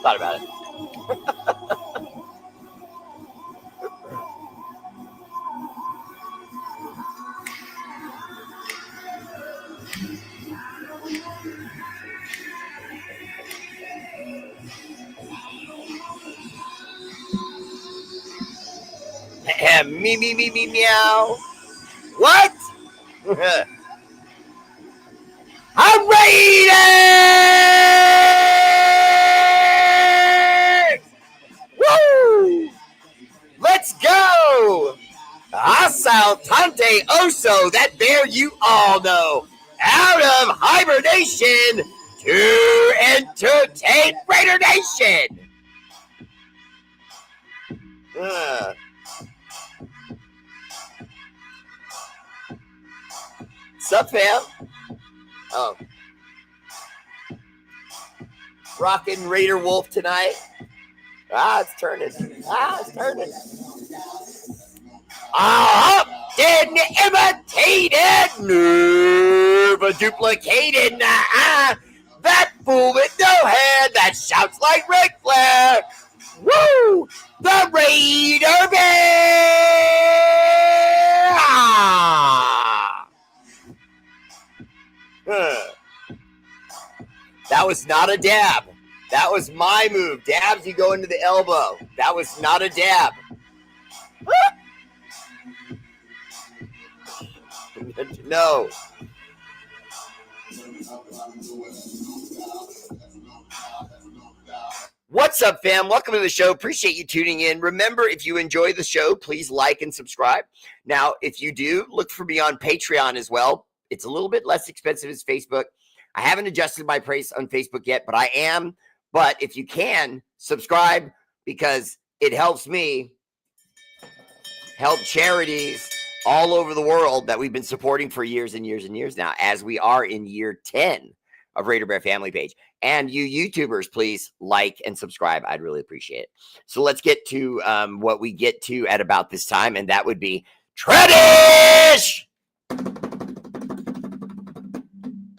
Thought about it. Me, meow. What? I'm Raiders! Woo! Let's go! Asaltante Oso, that bear you all know. Out of hibernation to entertain Raider Nation. What's up, fam? Oh. Rockin' Raider Wolf tonight. It's turning. It's turning. Often imitated, never duplicated. That fool with no head that shouts like Ric Flair. Woo! The Raider Bear! That was not a dab. That was my move. Dabs, you go into the elbow. That was not a dab. No. What's up, fam? Welcome to the show. Appreciate you tuning in. Remember, if you enjoy the show, please like and subscribe. Now, if you do, look for me on Patreon as well. It's a little bit less expensive as Facebook. I haven't adjusted my price on Facebook yet, but I am. But if you can, subscribe because it helps me help charities all over the world that we've been supporting for years and years and years now, as we are in year 10 of Raider Bear Family Page. And you YouTubers, please like and subscribe. I'd really appreciate it. So let's get to what we get to at about this time, and that would be Tradish!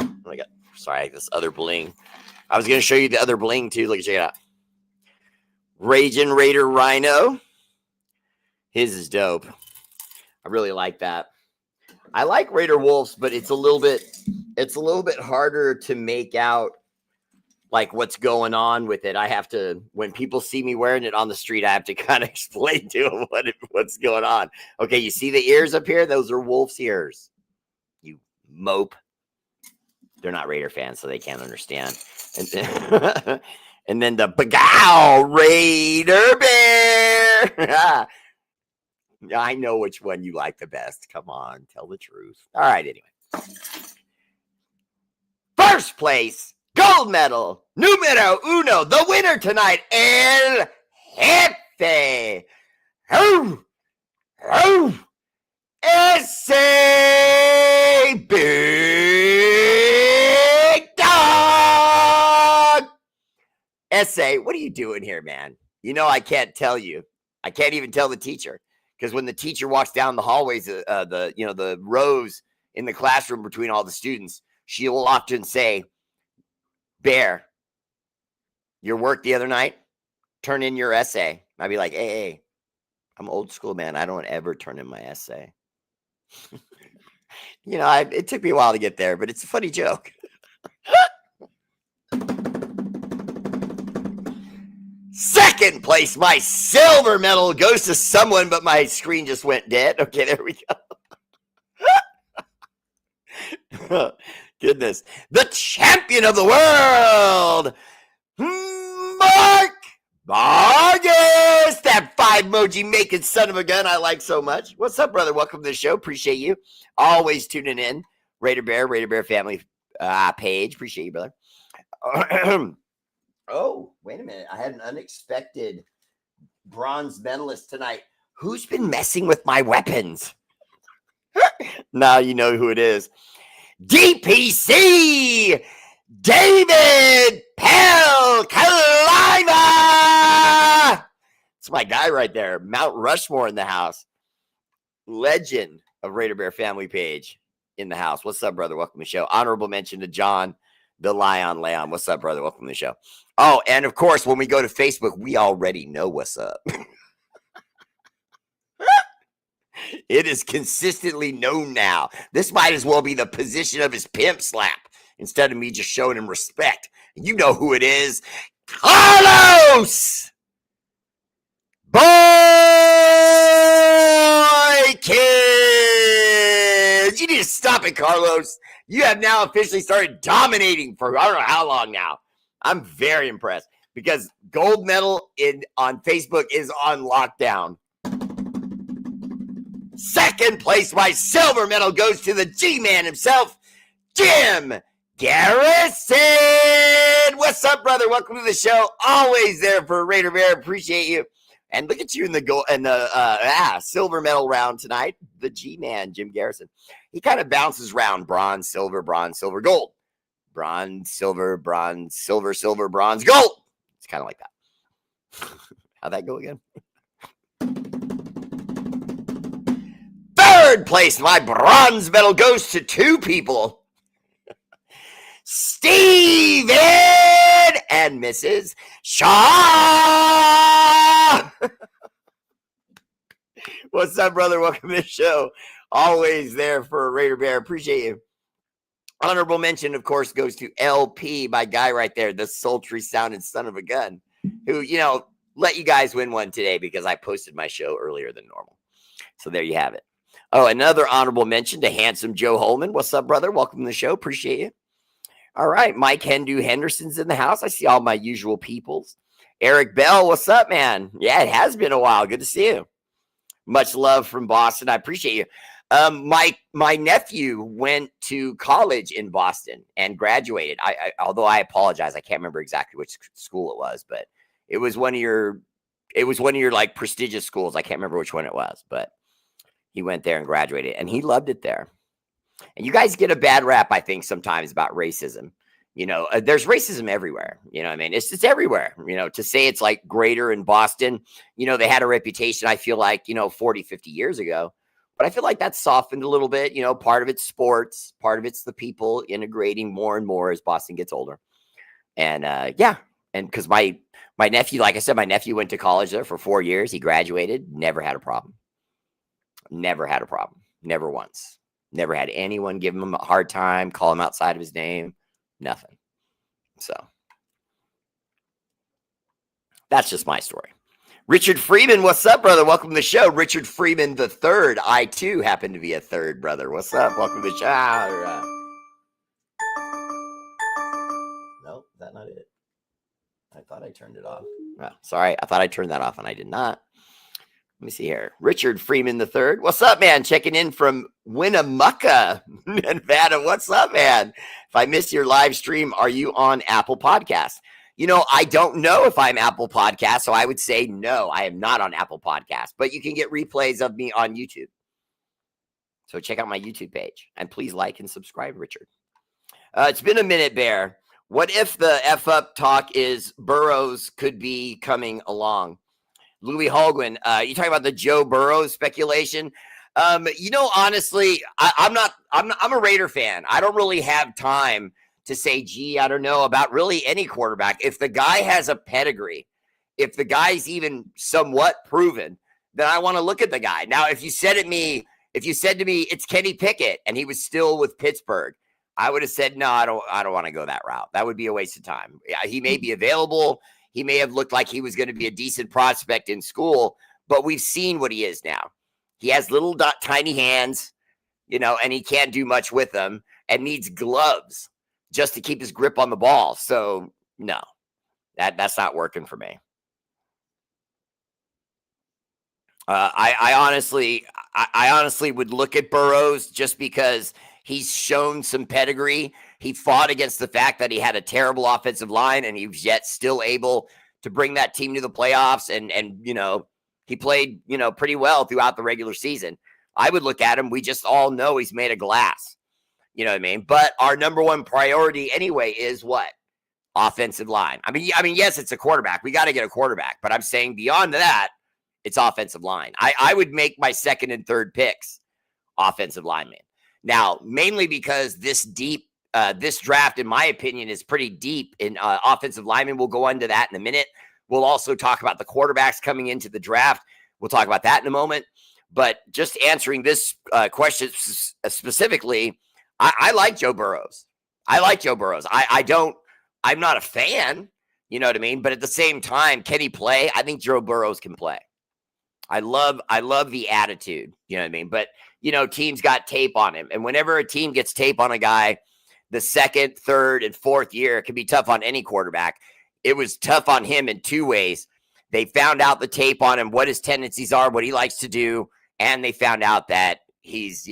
Oh my God. Sorry, this other bling. I was going to show you the other bling too. Look, check it out. Raging Raider Rhino. His is dope. I really like that. I like Raider Wolves, but it's a little bit harder to make out like what's going on with it. I have to, when people see me wearing it on the street, I have to kind of explain to them what's going on. Okay, you see the ears up here? Those are Wolf's ears. You mope. They're not Raider fans, so they can't understand. And then, and then the Bagow Raider Bear. I know which one you like the best. Come on, tell the truth. All right, anyway. First place, gold medal, numero uno, the winner tonight, El Jefe. S.A. Big Dog. S.A., what are you doing here, man? You know I can't tell you. I can't even tell the teacher. Because when the teacher walks down the hallways, the rows in the classroom between all the students, she will often say, Bear, your work the other night, turn in your essay. I'd be like, hey, I'm old school, man. I don't ever turn in my essay. It took me a while to get there, but it's a funny joke. Second place, my silver medal goes to someone, but my screen just went dead. Okay, there we go. Goodness. The champion of the world, Mark Vargas. That 5-emoji making son of a gun I like so much. What's up, brother? Welcome to the show. Appreciate you. Always tuning in. Raider Bear Family page. Appreciate you, brother. Oh, wait a minute. I had an unexpected bronze medalist tonight. Who's been messing with my weapons? Now you know who it is. DPC David Pell Kalima. It's my guy right there. Mount Rushmore in the house. Legend of Raider Bear family page in the house. What's up, brother? Welcome to the show. Honorable mention to John, the Lion Leon. What's up, brother? Welcome to the show. Oh, and of course, when we go to Facebook, we already know what's up. It is consistently known now. This might as well be the position of his pimp slap instead of me just showing him respect. You know who it is. Carlos! Boy, kids! You need to stop it, Carlos. You have now officially started dominating for I don't know how long now. I'm very impressed because gold medal on Facebook is on lockdown. Second place, my silver medal goes to the G-Man himself, Jim Garrison. What's up, brother? Welcome to the show. Always there for Raider Bear. Appreciate you. And look at you in the gold and the silver medal round tonight. The G-Man, Jim Garrison. He kind of bounces around bronze, silver, gold. Bronze, silver, bronze, gold. It's kind of like that. How'd that go again? Third place, my bronze medal goes to two people. Steven and Mrs. Shaw. What's up, brother? Welcome to the show. Always there for Raider Bear. Appreciate you. Honorable mention, of course, goes to LP, my guy right there, the sultry sounding son of a gun, who, let you guys win one today because I posted my show earlier than normal. So there you have it. Oh, another honorable mention to handsome Joe Holman. What's up, brother? Welcome to the show. Appreciate you. All right. Mike Henderson's in the house. I see all my usual peoples. Eric Bell, what's up, man? Yeah, it has been a while. Good to see you. Much love from Boston. I appreciate you. My nephew went to college in Boston and graduated. Although I apologize, I can't remember exactly which school it was, but it was one of your like prestigious schools. I can't remember which one it was, but he went there and graduated, and he loved it there. And you guys get a bad rap, I think, sometimes about racism. There's racism everywhere. You know what I mean? It's just everywhere. To say it's like greater in Boston, they had a reputation, I feel like, 40, 50 years ago. But I feel like that's softened a little bit. Part of it's sports. Part of it's the people integrating more and more as Boston gets older. And yeah. And because my nephew, like I said, my nephew went to college there for 4 years. He graduated. Never had a problem. Never had a problem. Never once. Never had anyone give him a hard time, call him outside of his name. Nothing. So that's just my story. Richard Freeman, what's up, brother? Welcome to the show. Richard Freeman the third. I, too, happen to be a third, brother. What's up? Welcome to the show. Nope, is that not it? I thought I turned it off. Oh, sorry. I thought I turned that off, and I did not. Let me see here. Richard Freeman the third. What's up, man? Checking in from Winnemucca, Nevada. What's up, man? If I missed your live stream, are you on Apple Podcasts? I don't know if I'm Apple Podcasts, so I would say no, I am not on Apple Podcasts. But you can get replays of me on YouTube. So check out my YouTube page. And please like and subscribe, Richard. It's been a minute, Bear. What if the F-up talk is Burrows could be coming along? Louis Holguin, you talking about the Joe Burrow speculation? Honestly, I'm a Raider fan. I don't really have time to say, gee, I don't know about really any quarterback. If the guy has a pedigree, if the guy's even somewhat proven, then I want to look at the guy. Now, if you said to me it's Kenny Pickett and he was still with Pittsburgh, I would have said, no, I don't want to go that route. That would be a waste of time. He may be available. He may have looked like he was going to be a decent prospect in school, but we've seen what he is now. He has little tiny hands, and he can't do much with them and needs gloves just to keep his grip on the ball. So no, that's not working for me. I honestly would look at Burrows just because he's shown some pedigree. He fought against the fact that he had a terrible offensive line, and he was yet still able to bring that team to the playoffs. And he played, pretty well throughout the regular season. I would look at him. We just all know he's made of glass. You know what I mean? But our number one priority anyway is what? Offensive line. I mean, yes, it's a quarterback. We got to get a quarterback. But I'm saying beyond that, it's offensive line. I would make my second and third picks offensive lineman. Now, mainly because this draft, in my opinion, is pretty deep in offensive linemen. We'll go into that in a minute. We'll also talk about the quarterbacks coming into the draft. We'll talk about that in a moment. But just answering this question specifically, I like Joe Burrows. I'm not a fan, you know what I mean? But at the same time, can he play? I think Joe Burrows can play. I love the attitude, you know what I mean? But, teams got tape on him. And whenever a team gets tape on a guy, the second, third, and fourth year, it can be tough on any quarterback. It was tough on him in two ways. They found out the tape on him, what his tendencies are, what he likes to do, and they found out that he's,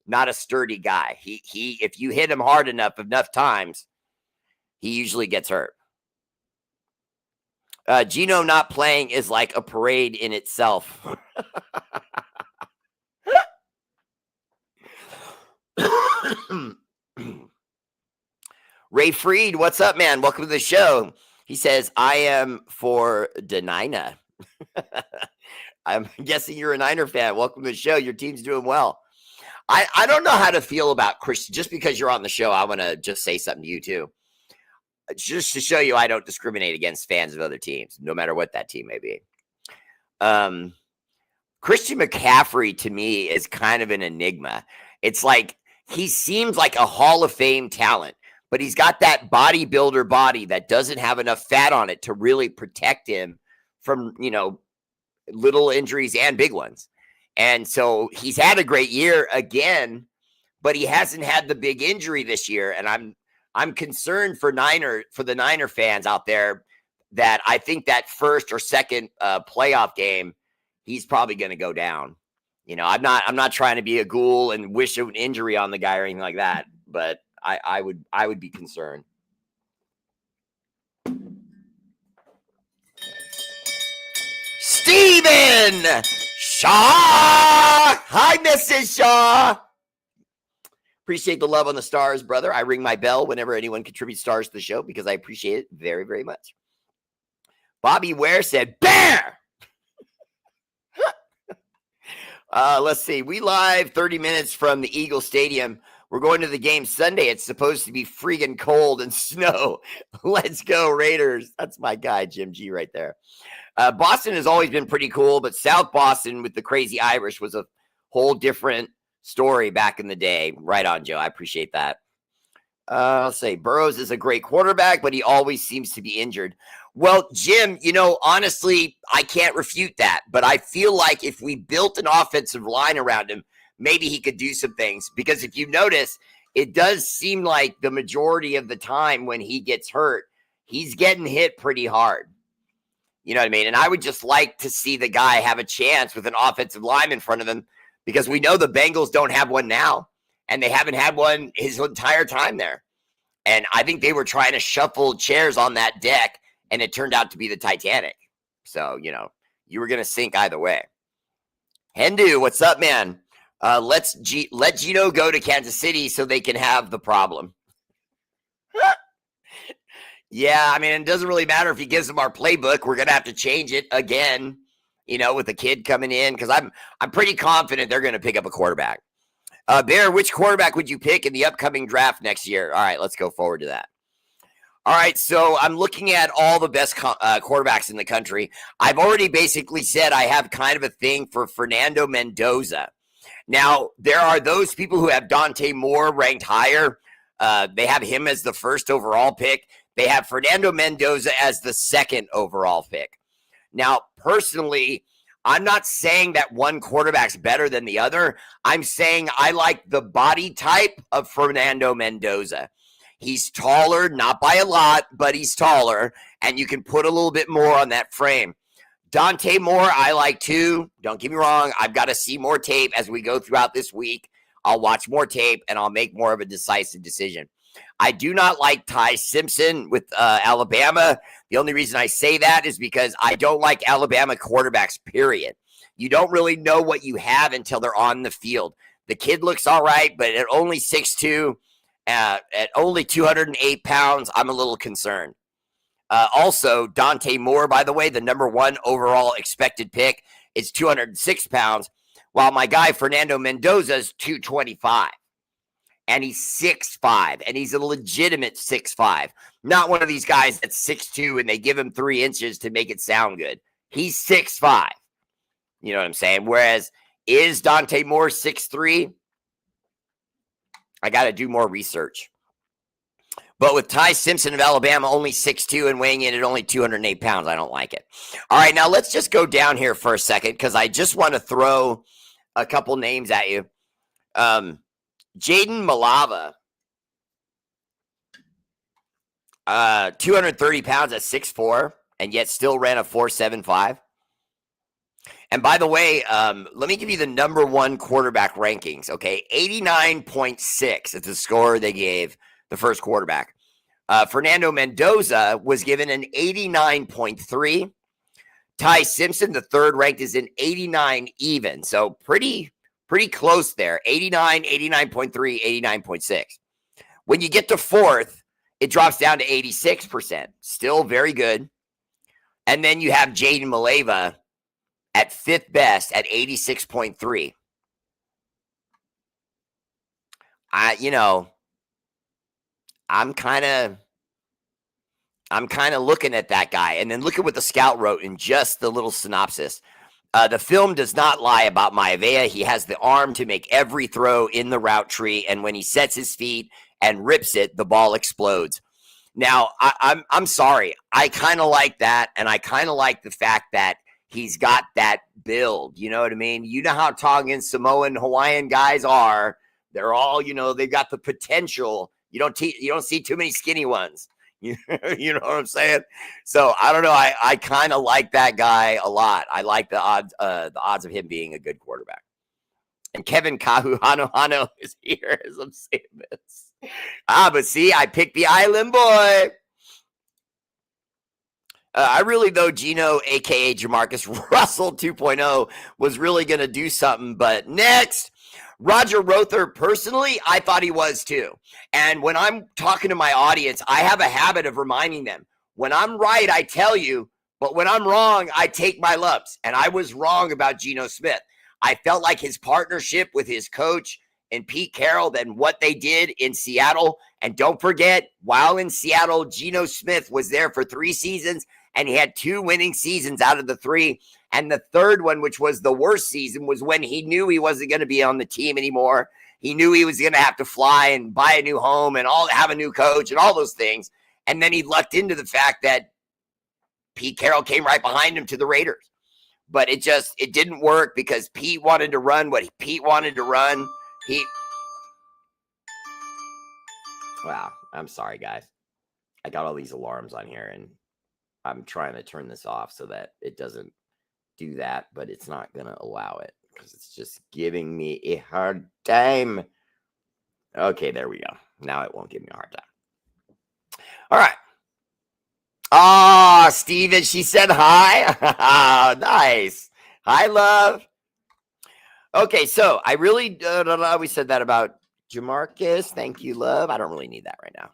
not a sturdy guy. He if you hit him hard enough times, he usually gets hurt. Geno not playing is like a parade in itself. Ray Freed, what's up, man? Welcome to the show. He says, I am for the Niner. I'm guessing you're a Niner fan. Welcome to the show. Your team's doing well. I don't know how to feel about Christian. Just because you're on the show, I want to just say something to you, too. Just to show you I don't discriminate against fans of other teams, no matter what that team may be. Christian McCaffrey, to me, is kind of an enigma. It's like he seems like a Hall of Fame talent, but he's got that bodybuilder body that doesn't have enough fat on it to really protect him from, little injuries and big ones. And so he's had a great year again, but he hasn't had the big injury this year. And I'm concerned for the Niner fans out there that I think that first or second playoff game, he's probably going to go down. I'm not trying to be a ghoul and wish an injury on the guy or anything like that, but I would be concerned. Steven Shaw! Hi, Mrs. Shaw! Appreciate the love on the stars, brother. I ring my bell whenever anyone contributes stars to the show because I appreciate it very, very much. Bobby Ware said, Bear! Let's see. We live 30 minutes from the Eagle Stadium. We're going to the game Sunday. It's supposed to be freaking cold and snow. Let's go, Raiders. That's my guy, Jim G, right there. Boston has always been pretty cool, but South Boston with the crazy Irish was a whole different story back in the day. Right on, Joe. I appreciate that. I'll say Burrows is a great quarterback, but he always seems to be injured. Well, Jim, honestly, I can't refute that, but I feel like if we built an offensive line around him, maybe he could do some things. Because if you notice, it does seem like the majority of the time when he gets hurt, he's getting hit pretty hard. You know what I mean? And I would just like to see the guy have a chance with an offensive line in front of him because we know the Bengals don't have one now, and they haven't had one his entire time there. And I think they were trying to shuffle chairs on that deck, and it turned out to be the Titanic. So, you were going to sink either way. Hendu, what's up, man? Let Geno go to Kansas City so they can have the problem. Yeah, I mean, it doesn't really matter if he gives them our playbook. We're going to have to change it again, with the kid coming in, because I'm pretty confident they're going to pick up a quarterback. Bear, which quarterback would you pick in the upcoming draft next year? All right, let's go forward to that. All right, so I'm looking at all the best quarterbacks in the country. I've already basically said I have kind of a thing for Fernando Mendoza. Now, there are those people who have Dante Moore ranked higher. They have him as the first overall pick. They have Fernando Mendoza as the second overall pick. Now, personally, I'm not saying that one quarterback's better than the other. I'm saying I like the body type of Fernando Mendoza. He's taller, not by a lot, but he's taller, and you can put a little bit more on that frame. Dante Moore, I like too. Don't get me wrong. I've got to see more tape as we go throughout this week. I'll watch more tape, and I'll make more of a decisive decision. I do not like Ty Simpson with Alabama. The only reason I say that is because I don't like Alabama quarterbacks, period. You don't really know what you have until they're on the field. The kid looks all right, but at only 6'2", at only 208 pounds, I'm a little concerned. Also, Dante Moore, by the way, the #1 overall expected pick, is 206 pounds, while my guy Fernando Mendoza is 225. And he's 6'5", and he's a legitimate 6'5". Not one of these guys that's 6'2", and they give him 3 inches to make it sound good. He's 6'5". You know what I'm saying? Whereas, is Dante Moore 6'3"? I got to do more research. But with Ty Simpson of Alabama only 6'2" and weighing in at only 208 pounds, I don't like it. All right, now let's just go down here for a second because I just want to throw a couple names at you. Jaden Malava, 230 pounds at 6'4", and yet still ran a 4.75. And by the way, let me give you the #1 quarterback rankings, okay? 89.6 is the score they gave the first quarterback. Fernando Mendoza was given an 89.3. Ty Simpson, the third ranked, is an 89 even. So pretty close there. 89, 89.3, 89.6. When you get to fourth, it drops down to 86%. Still very good. And then you have Jaden Malava at fifth best at 86.3. I'm kind of looking at that guy. And then look at what the scout wrote in just the little synopsis. The film does not lie about Maivia. He has the arm to make every throw in the route tree, and when he sets his feet and rips it, the ball explodes. Now, I'm sorry. I kind of like that, and I kind of like the fact that he's got that build. You know what I mean? You know how Tongan, Samoan, Hawaiian guys are. They're all, they've got the potential. You don't see too many skinny ones. You know what I'm saying? So I don't know. I kind of like that guy a lot. I like the odds of him being a good quarterback. And Kevin Kahuhano is here as I'm saying this. But see, I picked the island boy. I really, though, Geno, a.k.a. Jamarcus Russell 2.0, was really going to do something. But next, Roger Rother, personally, I thought he was too. And when I'm talking to my audience, I have a habit of reminding them, when I'm right, I tell you, but when I'm wrong, I take my lumps. And I was wrong about Geno Smith. I felt like his partnership with his coach and Pete Carroll and what they did in Seattle. And don't forget, while in Seattle, Geno Smith was there for 3 seasons, and he had 2 winning seasons out of the 3. And the third one, which was the worst season, was when he knew he wasn't going to be on the team anymore. He knew he was going to have to fly and buy a new home and have a new coach and all those things. And then he lucked into the fact that Pete Carroll came right behind him to the Raiders. But it didn't work because Pete wanted to run what Pete wanted to run. Wow, I'm sorry, guys. I got all these alarms on here, and I'm trying to turn this off so that it doesn't do that, but it's not going to allow it because it's just giving me a hard time. Okay, there we go. Now it won't give me a hard time. All right. Oh, Steven, she said hi. Nice. Hi, love. Okay, so I really, we said that about Jamarcus. Thank you, love. I don't really need that right now.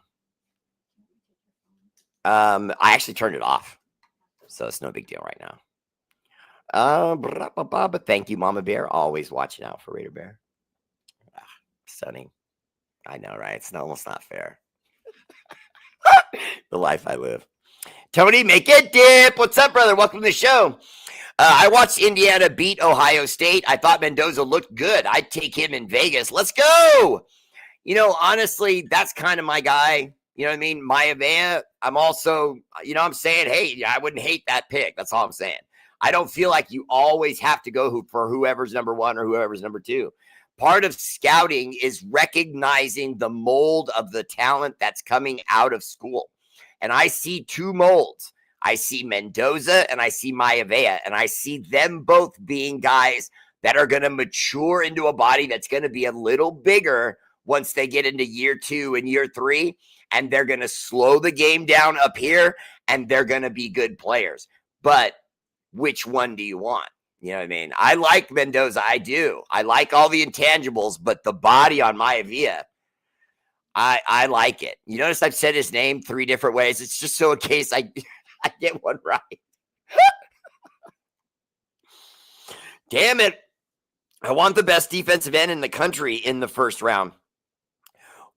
I actually turned it off, so it's no big deal right now. But thank you, Mama Bear. Always watching out for Raider Bear. Stunning. I know, right? It's almost not fair. The life I live. Tony, make it dip. What's up, brother? Welcome to the show. I watched Indiana beat Ohio State. I thought Mendoza looked good. I'd take him in Vegas. Let's go. Honestly, that's kind of my guy. You know what I mean? Maivia, I'm also, I'm saying, hey, I wouldn't hate that pick. That's all I'm saying. I don't feel like you always have to go for whoever's #1 or whoever's #2. Part of scouting is recognizing the mold of the talent that's coming out of school. And I see 2 molds. I see Mendoza and I see Maivia, and I see them both being guys that are going to mature into a body that's going to be a little bigger once they get into year 2 and year 3, and they're going to slow the game down up here, and they're going to be good players. But which one do you want? You know what I mean? I like Mendoza. I do. I like all the intangibles, but the body on Maivia, I like it. You notice I've said his name 3 different ways. It's just so in case I get one right. Damn it. I want the best defensive end in the country in the first round.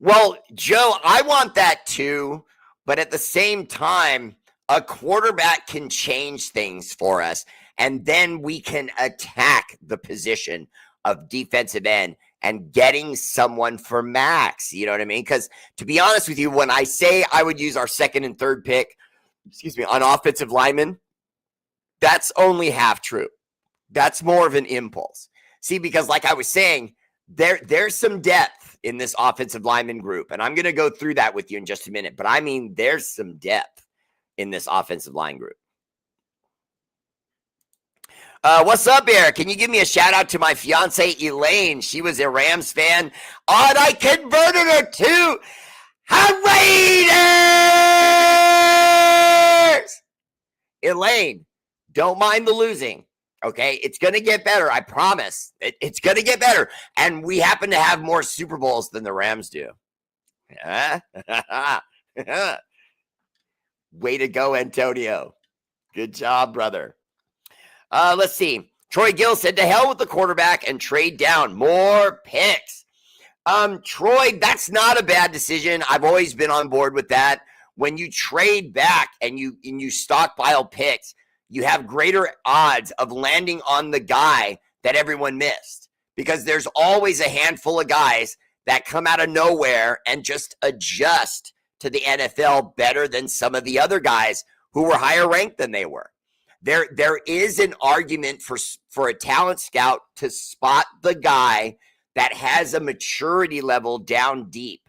Well, Joe, I want that too. But at the same time, a quarterback can change things for us. And then we can attack the position of defensive end and getting someone for max. You know what I mean? Because to be honest with you, when I say I would use our 2nd and 3rd pick, on offensive linemen, that's only half true. That's more of an impulse. See, because like I was saying, there's some depth in this offensive lineman group. And I'm going to go through that with you in just a minute. But I mean, there's some depth in this offensive line group. What's up, Eric? Can you give me a shout out to my fiance, Elaine? She was a Rams fan. And I converted her to Raiders! Elaine, don't mind the losing. Okay, it's going to get better. I promise. It's going to get better. And we happen to have more Super Bowls than the Rams do. Way to go, Antonio. Good job, brother. Let's see. Troy Gill said, to hell with the quarterback and trade down. More picks. Troy, that's not a bad decision. I've always been on board with that. When you trade back and you stockpile picks, you have greater odds of landing on the guy that everyone missed, because there's always a handful of guys that come out of nowhere and just adjust to the NFL better than some of the other guys who were higher ranked than they were. There is an argument for a talent scout to spot the guy that has a maturity level down deep.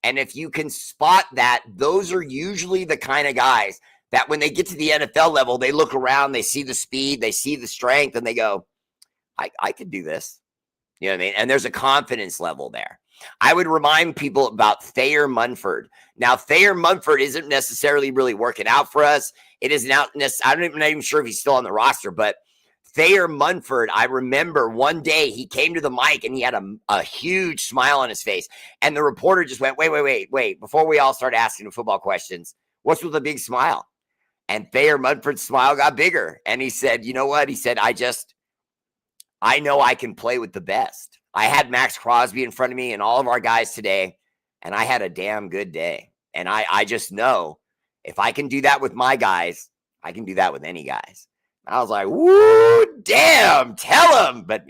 And if you can spot that, those are usually the kind of guys that when they get to the NFL level, they look around, they see the speed, they see the strength, and they go, I could do this. You know what I mean? And there's a confidence level there. I would remind people about Thayer Munford. Now, Thayer Munford isn't necessarily really working out for us. It isn't out. I'm not even sure if he's still on the roster, but Thayer Munford, I remember one day he came to the mic and he had a huge smile on his face. And the reporter just went, wait, before we all start asking him football questions, what's with the big smile? And Thayer Munford's smile got bigger. And he said, you know what? He said, I know I can play with the best. I had Max Crosby in front of me and all of our guys today, and I had a damn good day. And I just know if I can do that with my guys, I can do that with any guys. And I was like, woo, damn, tell him. But,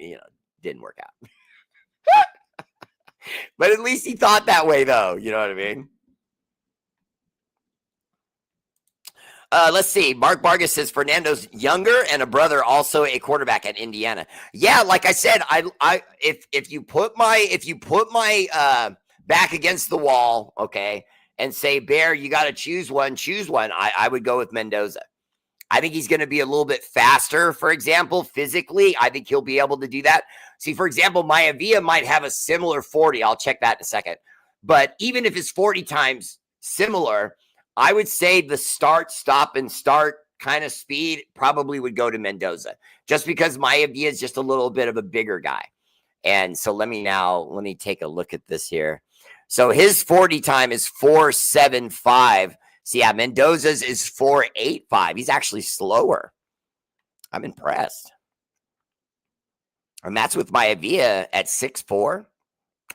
didn't work out. But at least he thought that way, though. You know what I mean? Let's see. Mark Vargas says Fernando's younger and a brother, also a quarterback at Indiana. Yeah, like I said, if you put my back against the wall, okay, and say, Bear, you got to choose one. I would go with Mendoza. I think he's going to be a little bit faster, for example, physically. I think he'll be able to do that. See, for example, Maivia might have a similar 40. I'll check that in a second. But even if his 40 times similar, I would say the start, stop, and start kind of speed probably would go to Mendoza, just because Maivia is just a little bit of a bigger guy. And so let me take a look at this here. So his 40 time is 4.75. So yeah, Mendoza's is 4.85. He's actually slower. I'm impressed. And that's with Maivia at 6'4".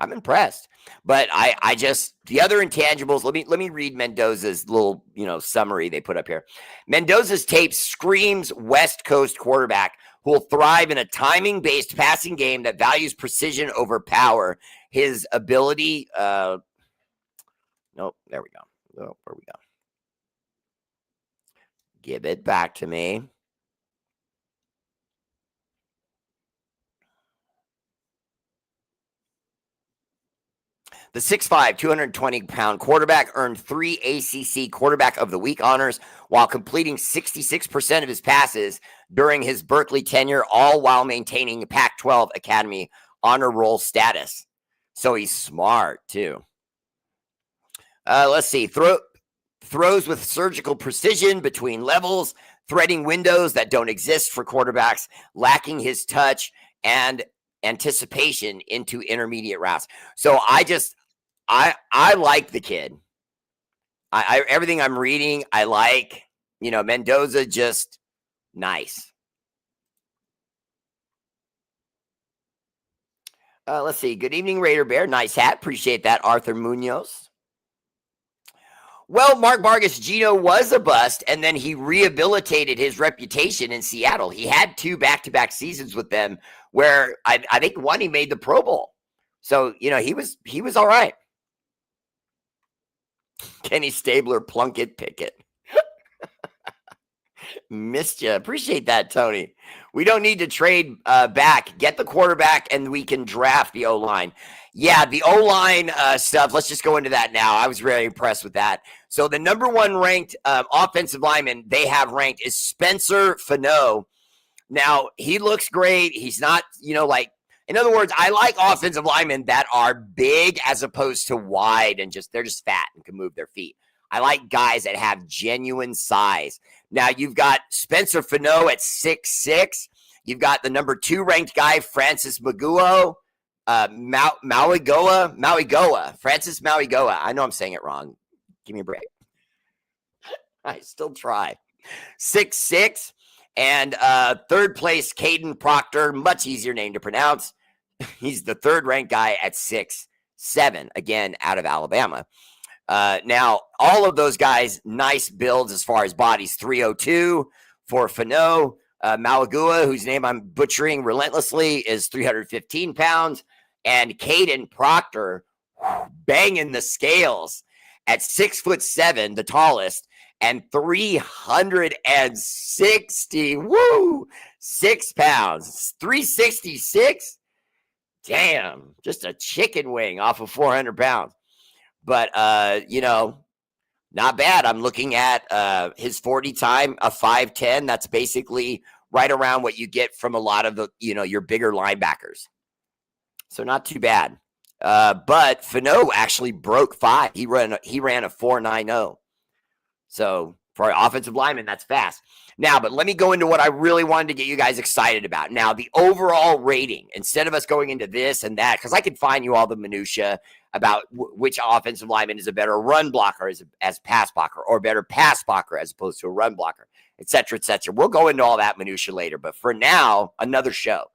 I'm impressed. But I just, the other intangibles, let me read Mendoza's little, summary they put up here. Mendoza's tape screams West Coast quarterback who will thrive in a timing-based passing game that values precision over power. His ability, there we go. Where we go? Give it back to me. The 6'5", 220-pound quarterback earned 3 ACC Quarterback of the Week honors while completing 66% of his passes during his Berkeley tenure, all while maintaining a Pac-12 Academy honor roll status. So he's smart, too. Let's see. Throws with surgical precision between levels, threading windows that don't exist for quarterbacks, lacking his touch and anticipation into intermediate routes. So I like the kid. Everything I'm reading, I like. Mendoza, just nice. Let's see. Good evening, Raider Bear. Nice hat. Appreciate that, Arthur Munoz. Well, Mark Vargas Geno was a bust, and then he rehabilitated his reputation in Seattle. He had 2 back-to-back seasons with them where I think one he made the Pro Bowl. So, he was all right. Kenny Stabler, Plunkett, Pickett. Missed you. Appreciate that, Tony. We don't need to trade back. Get the quarterback, and we can draft the O-line. Yeah, the O-line stuff, let's just go into that now. I was really impressed with that. So the number 1 ranked offensive lineman they have ranked is Spencer Fano. Now, he looks great. He's not, in other words, I like offensive linemen that are big as opposed to wide and they're just fat and can move their feet. I like guys that have genuine size. Now, you've got Spencer Fano at 6'6". You've got the number 2 ranked guy, Francis Maguo, Mauigoa. Francis Mauigoa. I know I'm saying it wrong. Give me a break. I still try. 6'6". And third place, Caden Proctor. Much easier name to pronounce. He's the 3rd ranked guy at 6'7", again, out of Alabama. Now, all of those guys, nice builds as far as bodies. 302 for Fano. Malagua, whose name I'm butchering relentlessly, is 315 pounds. And Caden Proctor, banging the scales at 6'7", the tallest, and 360, 6 pounds. 366? Damn, just a chicken wing off of 400 pounds. But, not bad. I'm looking at his 40 time, a 5'10". That's basically right around what you get from a lot of the, your bigger linebackers. So not too bad. But Fano actually broke 5. He ran a 4.90. So for an offensive lineman, that's fast. Now, but let me go into what I really wanted to get you guys excited about. Now, the overall rating, instead of us going into this and that, because I could find you all the minutia about which offensive lineman is a better run blocker as pass blocker, or better pass blocker as opposed to a run blocker, et cetera, et cetera. We'll go into all that minutia later. But for now, another show.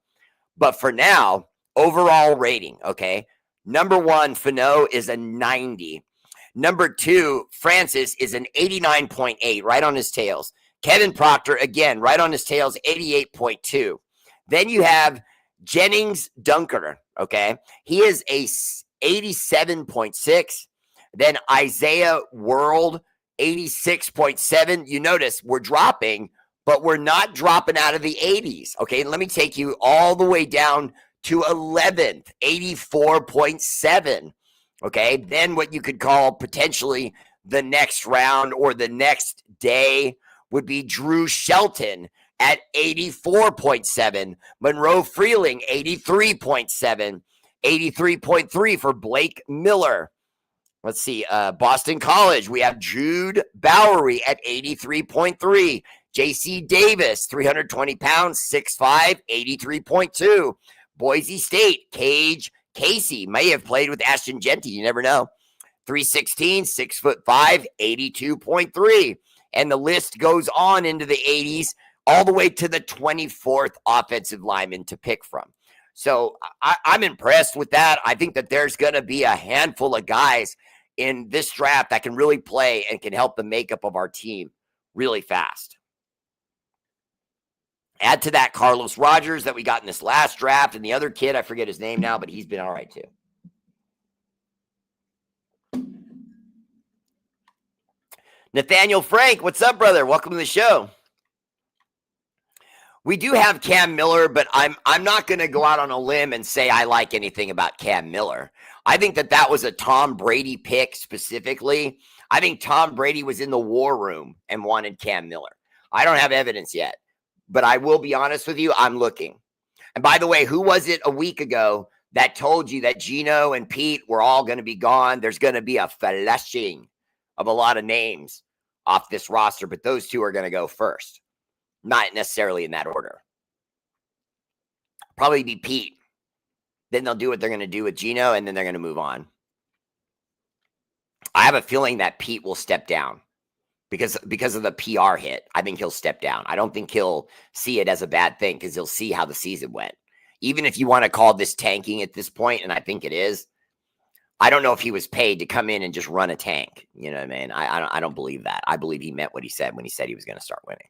But for now, overall rating, okay? Number 1, Fano is a 90. Number 2, Francis is an 89.8, right on his tails. Kevin Proctor, again, right on his tails, 88.2. Then you have Jennings Dunker, okay? He is a 87.6. Then Isaiah World, 86.7. You notice we're dropping, but we're not dropping out of the 80s, okay? Let me take you all the way down to 11th, 84.7. Okay, then what you could call potentially the next round or the next day would be Drew Shelton at 84.7, Monroe Freeling 83.7, 83.3 for Blake Miller. Let's see, Boston College, we have Jude Bowery at 83.3, JC Davis, 320 pounds, 6'5", 83.2, Boise State, Casey may have played with Ashton Genty. You never know. 316, 6'5", 82.3. And the list goes on into the 80s, all the way to the 24th offensive lineman to pick from. So I'm impressed with that. I think that there's going to be a handful of guys in this draft that can really play and can help the makeup of our team really fast. Add to that Carlos Rogers that we got in this last draft, and the other kid, I forget his name now, but he's been all right too. Nathaniel Frank, what's up, brother? Welcome to the show. We do have Cam Miller, but I'm not going to go out on a limb and say I like anything about Cam Miller. I think that was a Tom Brady pick specifically. I think Tom Brady was in the war room and wanted Cam Miller. I don't have evidence yet. But I will be honest with you, I'm looking. And by the way, who was it a week ago that told you that Geno and Pete were all going to be gone? There's going to be a fleshing of a lot of names off this roster, but those 2 are going to go first. Not necessarily in that order. Probably be Pete. Then they'll do what they're going to do with Geno, and then they're going to move on. I have a feeling that Pete will step down because of the PR hit. I think he'll step down. I don't think he'll see it as a bad thing because he'll see how the season went. Even if you want to call this tanking at this point, and I think it is, I don't know if he was paid to come in and just run a tank. You know what I mean? I don't believe that. I believe he meant what he said when he said he was going to start winning.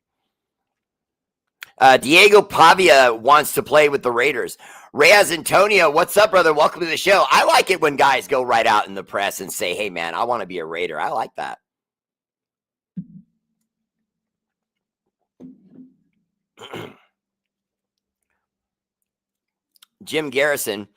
Diego Pavia wants to play with the Raiders. Reyes Antonio, what's up, brother? Welcome to the show. I like it when guys go right out in the press and say, hey, man, I want to be a Raider. I like that. Jim Garrison.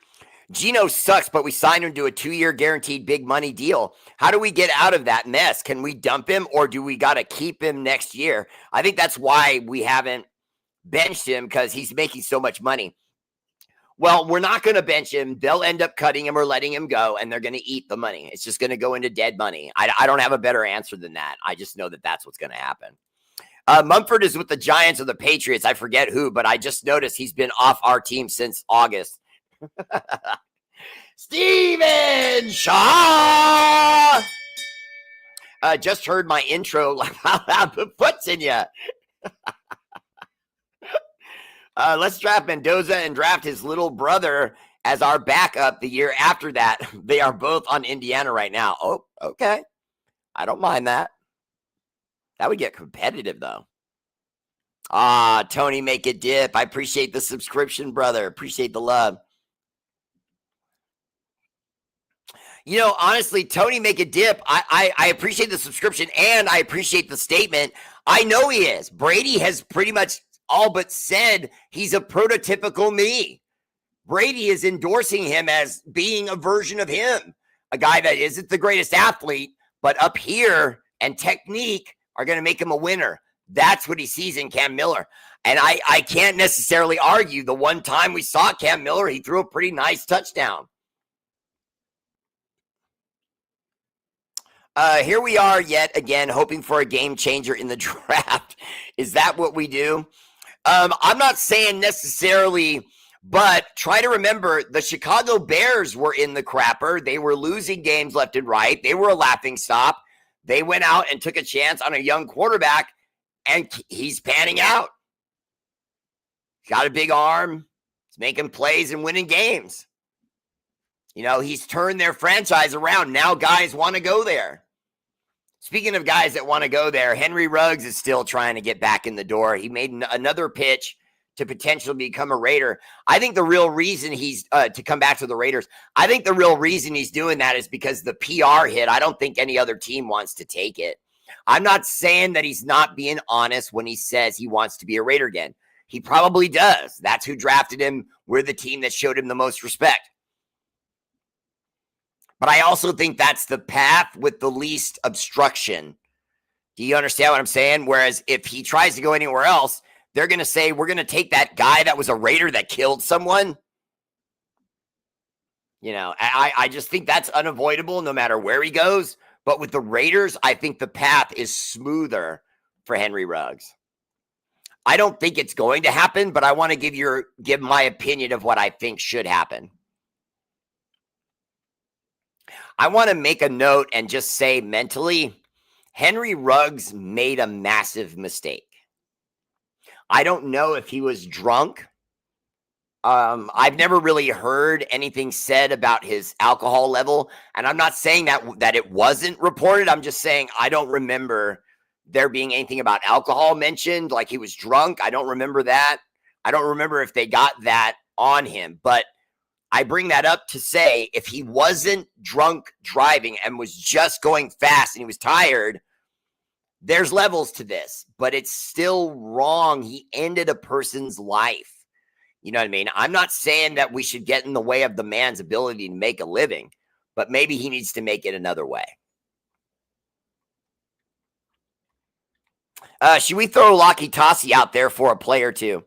Geno sucks, but we signed him to a 2-year guaranteed big money deal. How do we get out of that mess? Can we dump him or do we got to keep him next year? I think that's why we haven't benched him, because he's making so much money. Well, we're not going to bench him. They'll end up cutting him or letting him go, and they're going to eat the money. It's just going to go into dead money. I don't have a better answer than that. I just know that that's what's going to happen. Mumford is with the Giants or the Patriots. I forget who, but I just noticed he's been off our team since August. Steven Shaw! Just heard my intro. How put foots in you. Let's draft Mendoza and draft his little brother as our backup the year after that. They are both on Indiana right now. Oh, okay. I don't mind that. That would get competitive, though. Tony, make it dip. I appreciate the subscription, brother. Appreciate the love. You know, honestly, Tony, make it dip. I appreciate the subscription and I appreciate the statement. I know he is. Brady has pretty much all but said he's a prototypical me. Brady is endorsing him as being a version of him, a guy that isn't the greatest athlete, but up here and technique are going to make him a winner. That's what he sees in Cam Miller. And I can't necessarily argue. The one time we saw Cam Miller, he threw a pretty nice touchdown. Here we are yet again, hoping for a game changer in the draft. Is that what we do? I'm not saying necessarily, but try to remember the Chicago Bears were in the crapper. They were losing games left and right. They were a laughing stock. They went out and took a chance on a young quarterback, and he's panning out. He's got a big arm. He's making plays and winning games. You know, he's turned their franchise around. Now guys want to go there. Speaking of guys that want to go there, Henry Ruggs is still trying to get back in the door. He made another pitch to potentially become a Raider. I think the real reason he's to come back to the Raiders, I think the real reason he's doing that is because the PR hit. I don't think any other team wants to take it. I'm not saying that he's not being honest when he says he wants to be a Raider again. He probably does. That's who drafted him. We're the team that showed him the most respect. But I also think that's the path with the least obstruction. Do you understand what I'm saying? Whereas if he tries to go anywhere else, they're going to say, we're going to take that guy that was a Raider that killed someone. You know, I just think that's unavoidable no matter where he goes. But with the Raiders, I think the path is smoother for Henry Ruggs. I don't think it's going to happen, but I want to give my opinion of what I think should happen. I want to make a note and just say mentally, Henry Ruggs made a massive mistake. I don't know if he was drunk. I've never really heard anything said about his alcohol level. And I'm not saying that it wasn't reported. I'm just saying I don't remember there being anything about alcohol mentioned, like he was drunk. I don't remember that. I don't remember if they got that on him. But I bring that up to say if he wasn't drunk driving and was just going fast and he was tired, there's levels to this, but it's still wrong. He ended a person's life. You know what I mean? I'm not saying that we should get in the way of the man's ability to make a living, but maybe he needs to make it another way. Should we throw Laki Tassi out there for a play or two?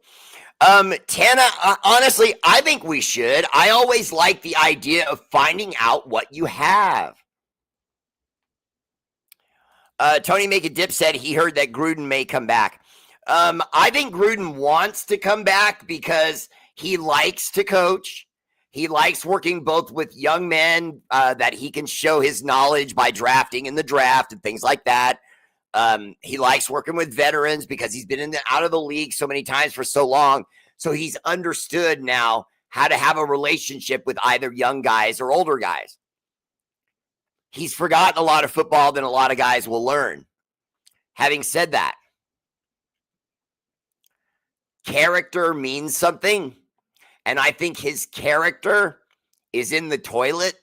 Tana, honestly, I think we should. I always like the idea of finding out what you have. Tony Make a Dip said he heard that Gruden may come back. I think Gruden wants to come back because he likes to coach. He likes working both with young men that he can show his knowledge by drafting in the draft and things like that. He likes working with veterans because he's been out of the league so many times for so long. So he's understood now how to have a relationship with either young guys or older guys. He's forgotten a lot of football than a lot of guys will learn. Having said that, character means something, and I think his character is in the toilet.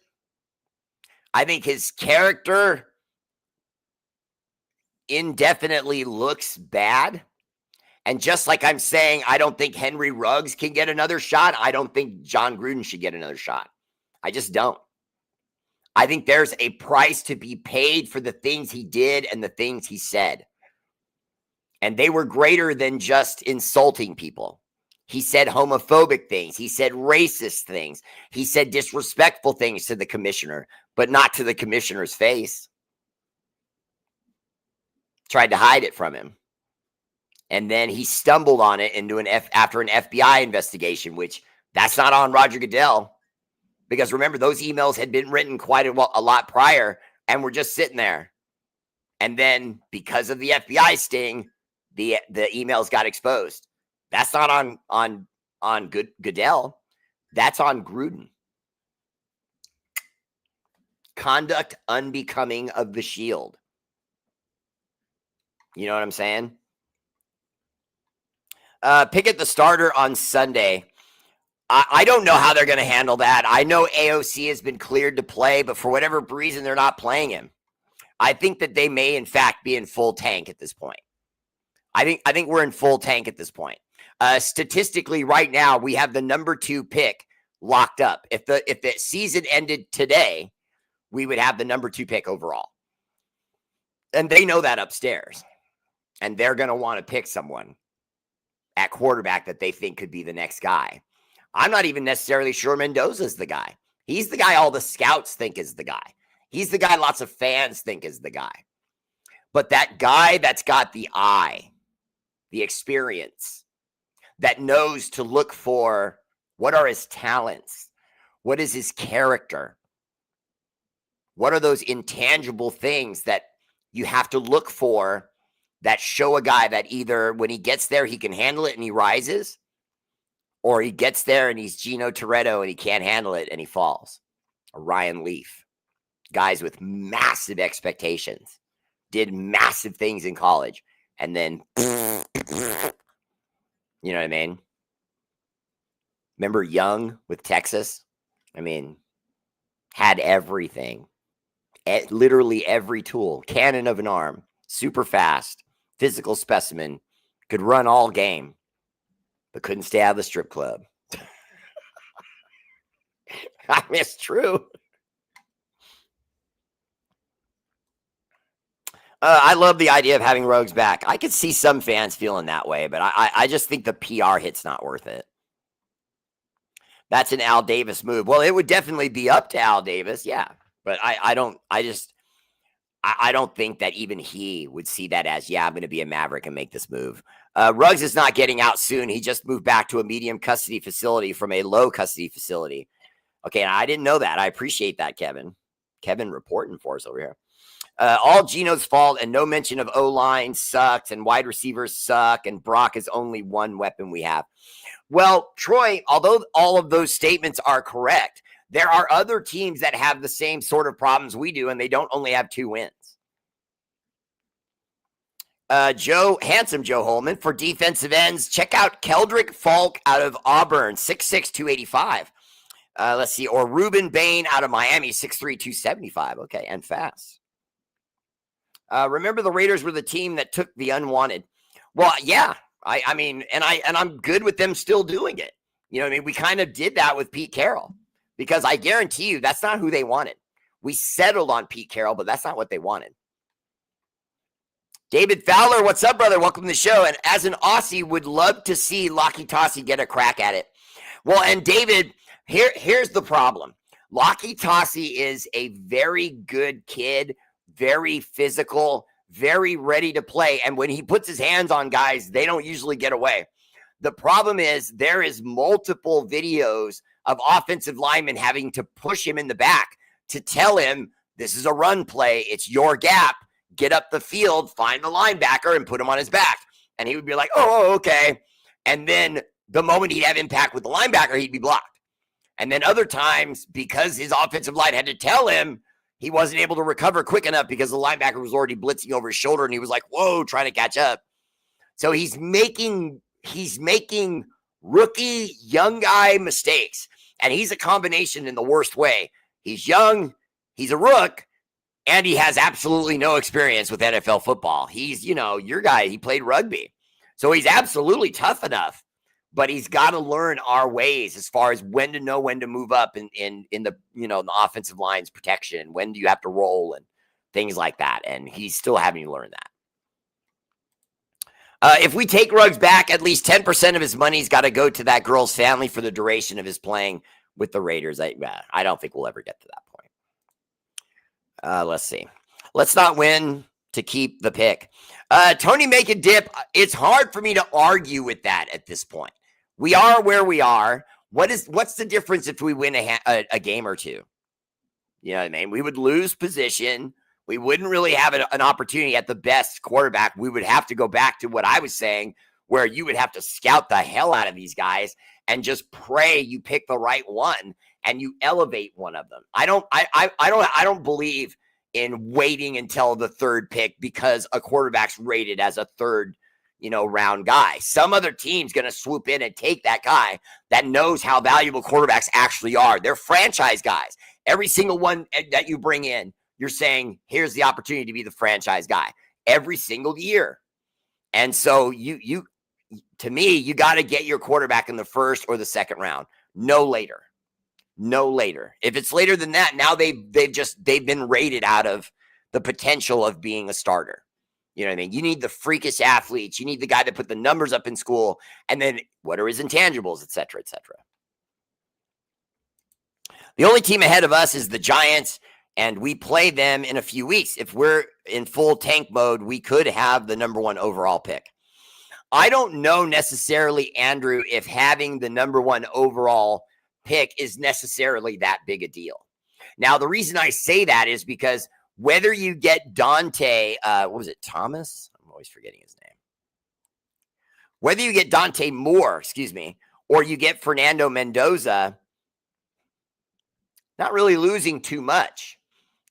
I think his character indefinitely looks bad. And just like I'm saying, I don't think Henry Ruggs can get another shot. I don't think John Gruden should get another shot. I just don't. I think there's a price to be paid for the things he did and the things he said. And they were greater than just insulting people. He said homophobic things. He said racist things. He said disrespectful things to the commissioner, but not to the commissioner's face. Tried to hide it from him. And then he stumbled on it into after an FBI investigation, which that's not on Roger Goodell. Because remember, those emails had been written quite a lot prior and were just sitting there. And then because of the FBI sting, the emails got exposed. That's not on Goodell. That's on Gruden. Conduct unbecoming of the shield. You know what I'm saying? Pickett the starter on Sunday. I don't know how they're going to handle that. I know AOC has been cleared to play, but for whatever reason, they're not playing him. I think that they may, in fact, be in full tank at this point. I think we're in full tank at this point. Statistically, right now, we have the number 2 pick locked up. If the season ended today, we would have the number 2 pick overall. And they know that upstairs. And they're going to want to pick someone at quarterback that they think could be the next guy. I'm not even necessarily sure Mendoza's the guy. He's the guy all the scouts think is the guy. He's the guy lots of fans think is the guy. But that guy that's got the eye, the experience, that knows to look for what are his talents, what is his character, what are those intangible things that you have to look for that show a guy that either when he gets there, he can handle it and he rises, or he gets there and he's Gino Toretto and he can't handle it and he falls. Or Ryan Leaf. Guys with massive expectations. Did massive things in college. And then, you know what I mean? Remember Young with Texas? I mean, had everything. Literally every tool. Cannon of an arm. Super fast. Physical specimen. Could run all game. But couldn't stay out of the strip club. I mean, it's true. I love the idea of having Ruggs back. I could see some fans feeling that way, but I just think the PR hit's not worth it. That's an Al Davis move. Well, it would definitely be up to Al Davis, yeah. But I don't think that even he would see that as, yeah, I'm going to be a Maverick and make this move. Ruggs is not getting out soon. He just moved back to a medium custody facility from a low custody facility. Okay, I didn't know that. I appreciate that, Kevin. Kevin reporting for us over here. All Geno's fault and no mention of O-line sucked and wide receivers suck and Brock is only one weapon we have. Well, Troy, although all of those statements are correct, there are other teams that have the same sort of problems we do, and they don't only have 2 wins. Handsome Joe Holman for defensive ends. Check out Keldrick Falk out of Auburn, 6'6", 285. Let's see, or Ruben Bain out of Miami, 6'3", 275. Okay, and fast. Remember the Raiders were the team that took the unwanted. Well, yeah, I mean, and I'm good with them still doing it. You know what I mean? We kind of did that with Pete Carroll because I guarantee you that's not who they wanted. We settled on Pete Carroll, but that's not what they wanted. David Fowler, what's up, brother? Welcome to the show. And as an Aussie, would love to see Lockie Tossie get a crack at it. Well, and David, here's the problem. Lockie Tossie is a very good kid, very physical, very ready to play. And when he puts his hands on guys, they don't usually get away. The problem is there is multiple videos of offensive linemen having to push him in the back to tell him, this is a run play. It's your gap. Get up the field, find the linebacker, and put him on his back. And he would be like, oh, okay. And then the moment he'd have impact with the linebacker, he'd be blocked. And then other times, because his offensive line had to tell him, he wasn't able to recover quick enough because the linebacker was already blitzing over his shoulder, and he was like, whoa, trying to catch up. So he's making rookie, young guy mistakes. And he's a combination in the worst way. He's young, he's a rook, and he has absolutely no experience with NFL football. He's, your guy, he played rugby. So he's absolutely tough enough, but he's got to learn our ways as far as when to know when to move up in the, the offensive line's protection. When do you have to roll and things like that? And he's still having to learn that. If we take Ruggs back, at least 10% of his money's got to go to that girl's family for the duration of his playing with the Raiders. I don't think we'll ever get to that point. Let's see. Let's not win to keep the pick. Tony make a dip. It's hard for me to argue with that at this point. We are where we are. What's the difference if we win a game or two? You know what I mean? We would lose position. We wouldn't really have an opportunity at the best quarterback. We would have to go back to what I was saying, where you would have to scout the hell out of these guys and just pray you pick the right one and you elevate one of them. I don't believe in waiting until the third pick because a quarterback's rated as a third, round guy. Some other team's going to swoop in and take that guy that knows how valuable quarterbacks actually are. They're franchise guys. Every single one that you bring in, you're saying, here's the opportunity to be the franchise guy every single year. And so to me, you got to get your quarterback in the first or the second round. No later. If it's later than that, now they've been rated out of the potential of being a starter. You know what I mean? You need the freakish athletes. You need the guy that put the numbers up in school. And then what are his intangibles, et cetera, et cetera. The only team ahead of us is the Giants, and we play them in a few weeks. If we're in full tank mode, we could have the number 1 overall pick. I don't know necessarily, Andrew, if having the number 1 overall pick is necessarily that big a deal. Now, the reason I say that is because whether you get Dante, Thomas? I'm always forgetting his name. Whether you get Dante Moore, or you get Fernando Mendoza, not really losing too much.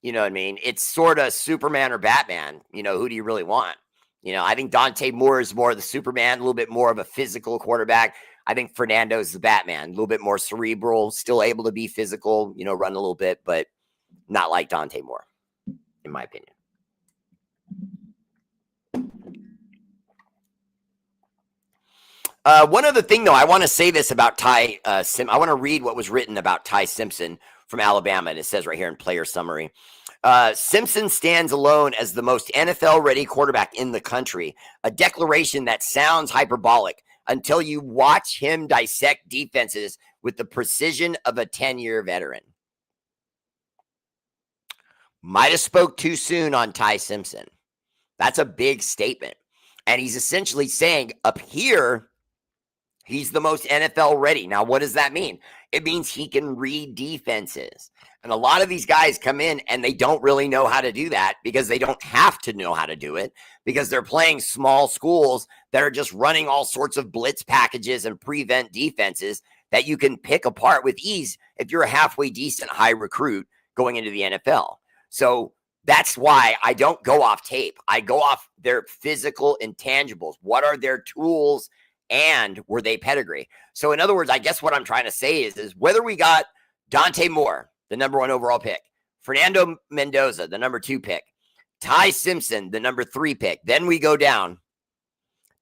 You know what I mean? It's sort of Superman or Batman. Who do you really want? I think Dante Moore is more of the Superman, a little bit more of a physical quarterback. I think Fernando's the Batman, a little bit more cerebral, still able to be physical, run a little bit, but not like Dante Moore, in my opinion. One other thing, though, I want to say this about Ty I want to read what was written about Ty Simpson from Alabama, and it says right here in player summary. Simpson stands alone as the most NFL-ready quarterback in the country, a declaration that sounds hyperbolic until you watch him dissect defenses with the precision of a 10-year veteran. Might have spoke too soon on Ty Simpson. That's a big statement. And he's essentially saying up here, he's the most NFL ready. Now, what does that mean? It means he can read defenses. And a lot of these guys come in and they don't really know how to do that because they don't have to know how to do it because they're playing small schools that are just running all sorts of blitz packages and prevent defenses that you can pick apart with ease if you're a halfway decent high recruit going into the NFL. So that's why I don't go off tape. I go off their physical intangibles. What are their tools and were they pedigree? So in other words, I guess what I'm trying to say is whether we got Dante Moore, the number 1 overall pick, Fernando Mendoza, the number 2 pick, Ty Simpson, the number 3 pick. Then we go down.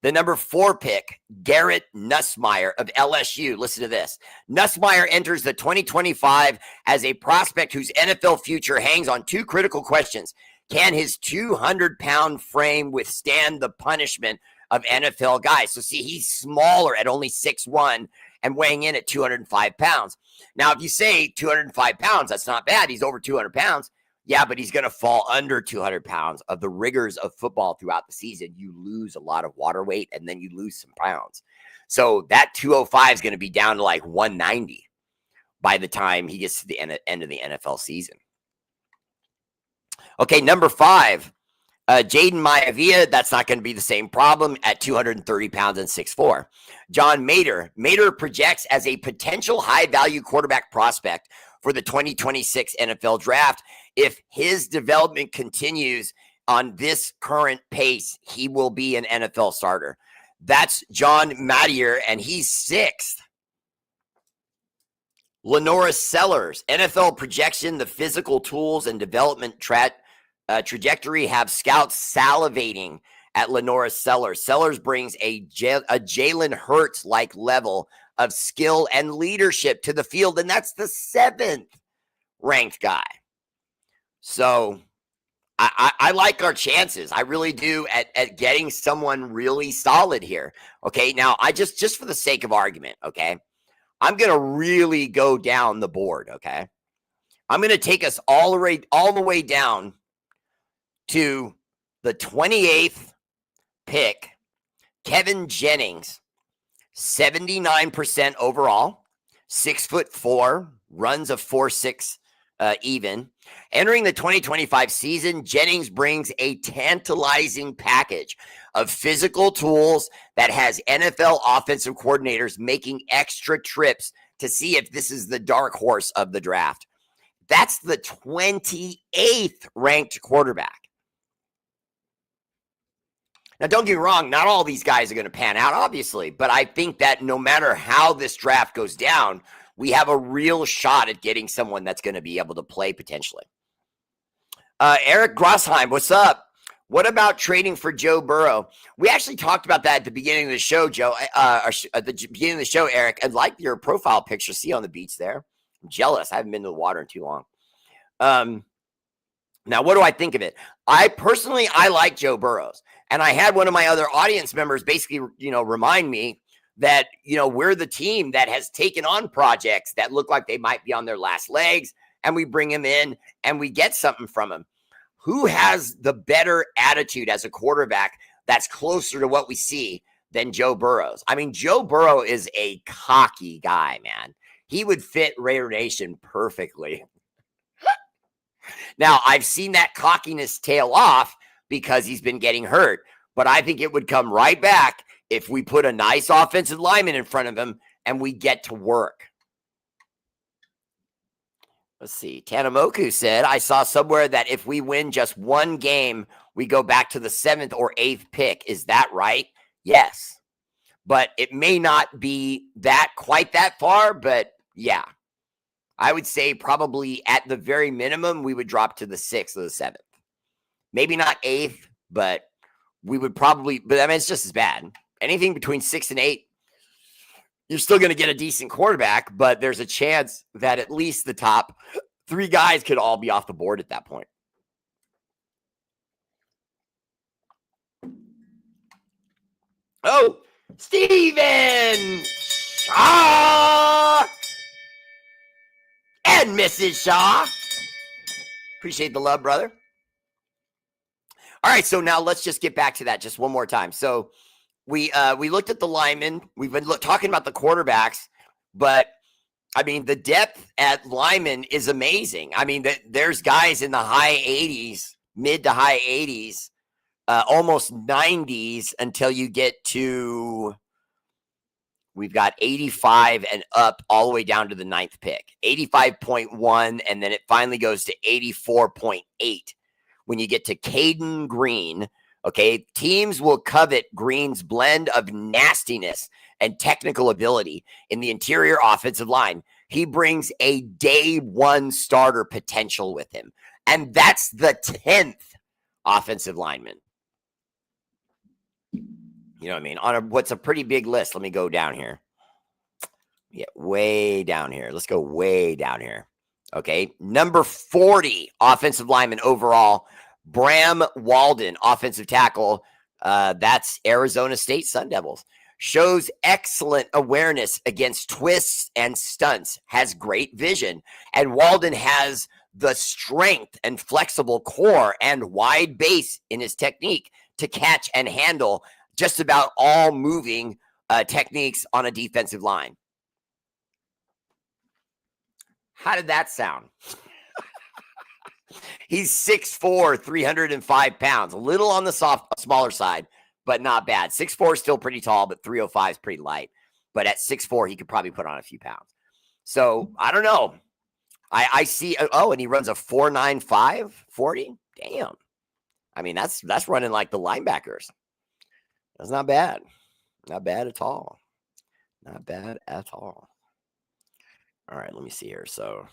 The number 4 pick, Garrett Nussmeier of LSU. Listen to this. Nussmeier enters the 2025 as a prospect whose NFL future hangs on 2 critical questions. Can his 200-pound frame withstand the punishment of NFL guys? So see, he's smaller at only 6'1" and weighing in at 205 pounds. Now, if you say 205 pounds, that's not bad. He's over 200 pounds. Yeah, but he's going to fall under 200 pounds of the rigors of football throughout the season. You lose a lot of water weight, and then you lose some pounds. So that 205 is going to be down to like 190. by the time he gets to the end of the NFL season. Okay, number 5, Jaden Maivia. That's not going to be the same problem at 230 pounds and 6'4". John Mater. Mater projects as a potential high-value quarterback prospect for the 2026 NFL draft. If his development continues on this current pace, he will be an NFL starter. That's John Mater, and he's 6th. Lenora Sellers, NFL projection, the physical tools and development trajectory have scouts salivating at Lenora Sellers. Sellers brings a Jalen Hurts-like level of skill and leadership to the field, and that's the 7th ranked guy. So I like our chances. I really do at getting someone really solid here. Okay, now I just for the sake of argument, okay, I'm going to really go down the board, okay? I'm going to take us all the way down to the 28th pick, Kevin Jennings, 79% overall, 6'4", runs a 4.6 even. Entering the 2025 season, Jennings brings a tantalizing package of physical tools that has NFL offensive coordinators making extra trips to see if this is the dark horse of the draft. That's the 28th ranked quarterback. Now, don't get me wrong, not all these guys are going to pan out, obviously, but I think that no matter how this draft goes down, we have a real shot at getting someone that's going to be able to play potentially. Eric Grossheim, what's up? What about trading for Joe Burrow? We actually talked about that at the beginning of the show, Joe. At the beginning of the show, Eric, I like your profile picture. See on the beach there? I'm jealous. I haven't been to the water in too long. Now, what do I think of it? I like Joe Burrows. And I had one of my other audience members basically, remind me that, we're the team that has taken on projects that look like they might be on their last legs, and we bring him in and we get something from him. Who has the better attitude as a quarterback that's closer to what we see than Joe Burrows? I mean, Joe Burrow is a cocky guy, man. He would fit Raider Nation perfectly. Now, I've seen that cockiness tail off because he's been getting hurt, but I think it would come right back if we put a nice offensive lineman in front of him and we get to work. Let's see. Tanamoku said, I saw somewhere that if we win just one game, we go back to the 7th or 8th pick. Is that right? Yes. But it may not be quite that far, but yeah. I would say probably at the very minimum, we would drop to the 6th or the 7th. Maybe not 8th, but we would probably, it's just as bad. Anything between 6 and 8, you're still going to get a decent quarterback, but there's a chance that at least the top 3 guys could all be off the board at that point. Oh, Steven Shaw and Mrs. Shaw. Appreciate the love, brother. All right, so now let's just get back to that just one more time. So we looked at the linemen. We've been talking about the quarterbacks, but I mean, the depth at linemen is amazing. I mean, there's guys in the high 80s, mid to high 80s, almost 90s until you get to, we've got 85 and up all the way down to the 9th pick, 85.1, and then it finally goes to 84.8 when you get to Caden Green. Okay, teams will covet Green's blend of nastiness and technical ability in the interior offensive line. He brings a day one starter potential with him, and that's the 10th offensive lineman. You know what I mean? On what's a pretty big list. Let me go down here. Yeah, way down here. Let's go way down here. Okay, number 40 offensive lineman overall, Bram Walden, offensive tackle. That's Arizona State Sun Devils. Shows excellent awareness against twists and stunts, has great vision, and Walden has the strength and flexible core and wide base in his technique to catch and handle just about all moving techniques on a defensive line. How did that sound? He's 6'4", 305 pounds. A little on the smaller side, but not bad. 6'4" is still pretty tall, but 305 is pretty light. But at 6'4", he could probably put on a few pounds. So I don't know. I see. Oh, and he runs a 4.95 40. Damn. I mean, that's running like the linebackers. That's not bad. Not bad at all. Not bad at all. All right, let me see here. So,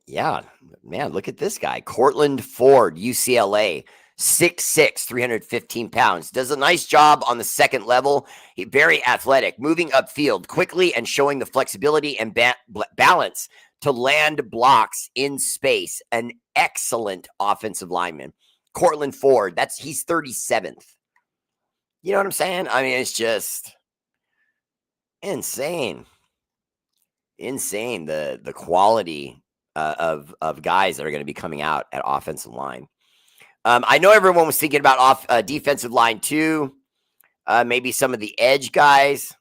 yeah, man, look at this guy. Cortland Ford, UCLA, 6'6", 315 pounds. Does a nice job on the second level. He's very athletic, moving upfield quickly and showing the flexibility and balance to land blocks in space. An excellent offensive lineman. Cortland Ford, he's 37th. You know what I'm saying? I mean, it's just insane. Insane the quality of guys that are going to be coming out at offensive line. I know everyone was thinking about defensive line too. Maybe some of the edge guys.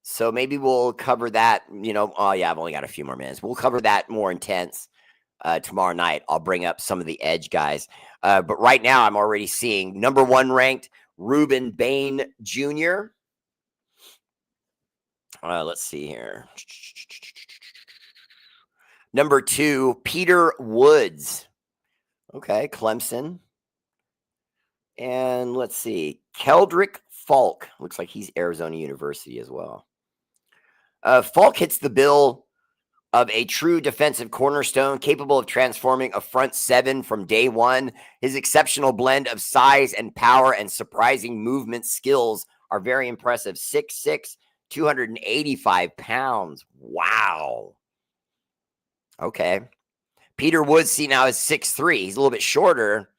So maybe we'll cover that. Oh yeah, I've only got a few more minutes. We'll cover that more intense tomorrow night. I'll bring up some of the edge guys. But right now, I'm already seeing number 1 ranked Ruben Bain Jr. Let's see here. Number 2, Peter Woods. Okay, Clemson. And let's see, Keldrick Falk. Looks like he's Arizona University as well. Falk hits the bill of a true defensive cornerstone, capable of transforming a front seven from day one. His exceptional blend of size and power and surprising movement skills are very impressive. 6'6", 285 pounds. Wow. Okay. Peter Woods, now is 6'3". He's a little bit shorter,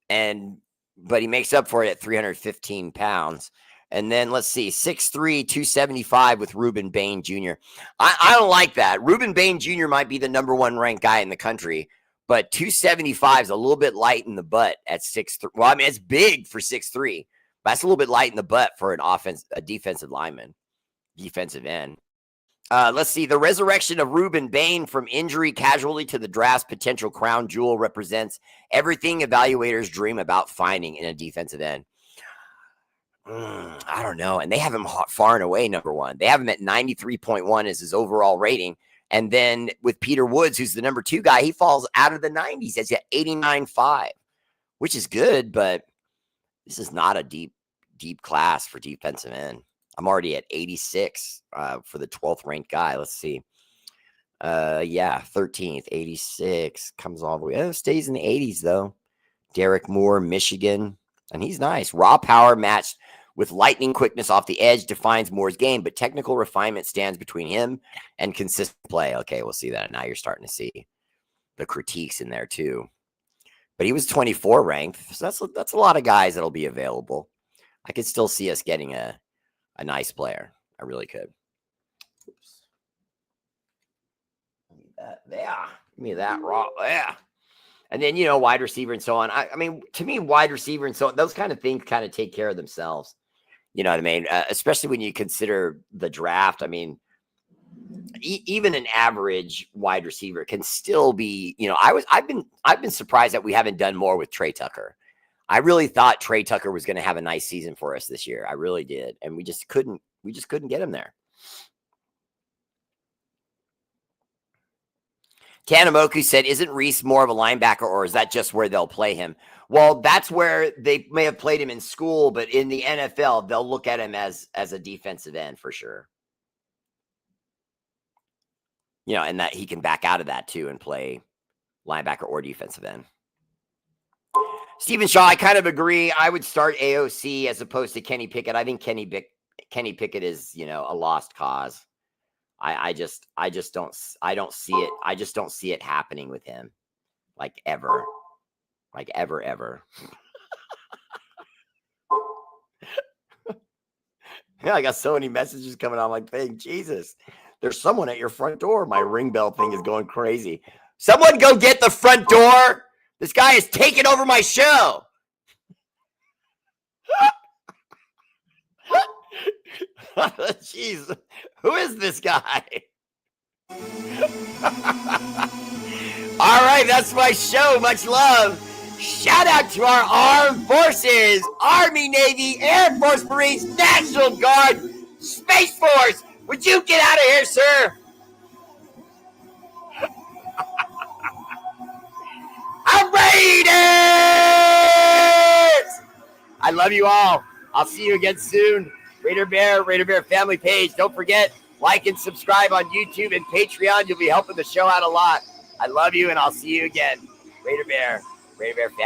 but he makes up for it at 315 pounds. And then let's see, 6'3", 275 with Ruben Bain Jr. I don't like that. Ruben Bain Jr. might be the number 1 ranked guy in the country, but 275 is a little bit light in the butt at 6'3". Well, I mean, it's big for 6'3", but that's a little bit light in the butt for a defensive lineman, defensive end. Let's see. The resurrection of Ruben Bain from injury casualty to the draft's potential crown jewel represents everything evaluators dream about finding in a defensive end. I don't know. And they have him far and away number 1. They have him at 93.1 as his overall rating. And then with Peter Woods, who's the number 2 guy, he falls out of the 90s. That's at 89.5, which is good, but this is not a deep class for defensive end. I'm already at 86 for the 12th ranked guy. Let's see. 13th, 86, comes all the way. Stays in the 80s, though. Derek Moore, Michigan. And he's nice. Raw power matched with lightning quickness off the edge defines Moore's game, but technical refinement stands between him and consistent play. Okay, we'll see that. Now you're starting to see the critiques in there, too. But he was 24 ranked, so that's a lot of guys that'll be available. I could still see us getting a nice player. I really could. Oops. Give me that raw. Yeah. And then, wide receiver and so on. I mean, to me, wide receiver and so on, those kind of things kind of take care of themselves. You know what I mean? Especially when you consider the draft. I mean, even an average wide receiver can still be, I've been surprised that we haven't done more with Trey Tucker. I really thought Trey Tucker was going to have a nice season for us this year. I really did. And we just couldn't get him there. Tanamoku said, isn't Reese more of a linebacker, or is that just where they'll play him? Well, that's where they may have played him in school, but in the NFL, they'll look at him as a defensive end for sure. And that he can back out of that too and play linebacker or defensive end. Stephen Shaw, I kind of agree. I would start AOC as opposed to Kenny Pickett. I think Kenny Pickett is, a lost cause. I don't see it. I just don't see it happening with him. Like ever. Yeah, I got so many messages coming on. I'm like, thank Jesus. There's someone at your front door. My ring bell thing is going crazy. Someone go get the front door. This guy is taking over my show. Jeez. Who is this guy? All right, that's my show. Much love. Shout out to our armed forces, Army, Navy, Air Force, Marines, National Guard, Space Force. Would you get out of here, sir? Raiders! I love you all. I'll see you again soon. Raider Bear family page. Don't forget, like and subscribe on YouTube and Patreon. You'll be helping the show out a lot. I love you, and I'll see you again. Raider Bear family.